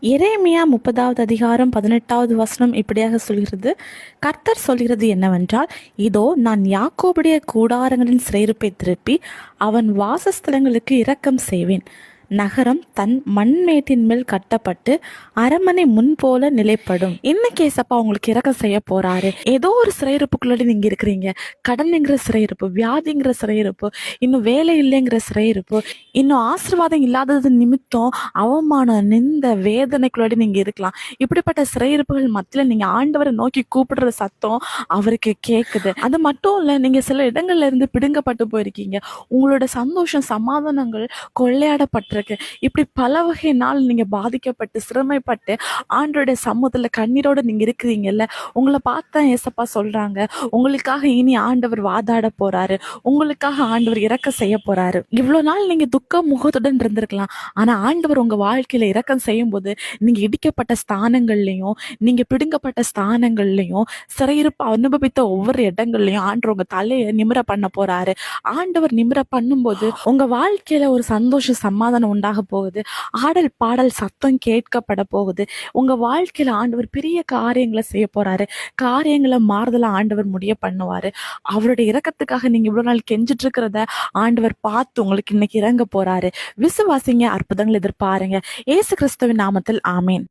எரேமியா 30வது அதிகாரம் 18வது வசனம் இப்படியாக சொல்கிறது. கர்த்தர் சொல்கிறது என்னவென்றால், இதோ நான் யாக்கோபுடைய கூடாரங்களின் சிறையிருப்பை திருப்பி அவன் வாசஸ்தலங்களுக்கு இரக்கம் செய்வேன். நகரம் தன் மண்மேட்டின் மேல் கட்டப்பட்டு அரண்மனை முன் போல நிலைப்படும். இன்னைக்கு ஏசப்பா உங்களுக்கு இரக்கம் செய்ய போறாரு. ஏதோ ஒரு சிறையிருப்புக்குள்ளாடி நீங்க இருக்கிறீங்க. கடன்ங்கிற சிறையிருப்பு, வியாதிங்கிற சிறையிருப்பு, இன்னும் வேலை இல்லைங்கிற சிறையிருப்பு, இன்னும் ஆசீர்வாதம் இல்லாதது நிமித்தம் அவமானம், நிந்த வேதனைக்குள்ளாடி நீங்க இருக்கலாம். இப்படிப்பட்ட சிறையிருப்புகள் மத்தியில நீங்க ஆண்டவரை நோக்கி கூப்பிடுற சத்தம் அவருக்கு கேக்குது. அது மட்டும் இல்ல, நீங்க சில இடங்கள்ல இருந்து பிடுங்கப்பட்டு போயிருக்கீங்க. உங்களோட சந்தோஷம், சமாதானங்கள் கொள்ளையாடப்பட்டிருக்கு. இப்படி பல வகை நாள் நீங்க பாதிக்கப்பட்டு சிரமைப்பட்டு ஆண்டோடைய சமூகத்துல கண்ணீரோட நீங்க இருக்கிறீங்கல்ல. உங்களை பார்த்தா ஏசப்பா சொல்றாங்க, உங்களுக்காக இனி ஆண்டவர் வாதாட போறாரு, உங்களுக்காக ஆண்டவர் இரக்கம் செய்ய போறாரு. இவ்வளவு நாள் நீங்க துக்க முகத்துடன் இருந்திருக்கலாம். ஆனா ஆண்டவர் உங்க வாழ்க்கையில இரக்கம் செய்யும் போது நீங்க இடிக்கப்பட்ட ஸ்தானங்கள்லயும், நீங்க பிடுங்கப்பட்ட ஸ்தானங்கள்லயும், சிறையிருப்பு அனுபவித்த ஒவ்வொரு இடங்கள்லயும் ஆண்டவர் உங்க தலையை நிமிர பண்ண போறாரு. ஆண்டவர் நிமிர பண்ணும்போது உங்க வாழ்க்கையில ஒரு சந்தோஷ சமாதானம் உண்டாக போகுது. ஆடல் பாடல் சத்தம் கேட்கப்பட போகுது. உங்க வாழ்க்கையில ஆண்டவர் பெரிய காரியங்களை செய்ய போறாரு. காரியங்களை மாறுதலா ஆண்டவர் முடிய பண்ணுவாரு. அவருடைய இரக்கத்துக்காக நீங்க இவ்வளவு நாள் கெஞ்சிட்டு இருக்கிறத ஆண்டவர் பார்த்து உங்களுக்கு இன்னைக்கு இறங்க போறாரு. விசுவாசிங்க, அற்புதங்கள் எதிர்பாருங்க. இயேசு கிறிஸ்துவின் நாமத்தில் ஆமேன்.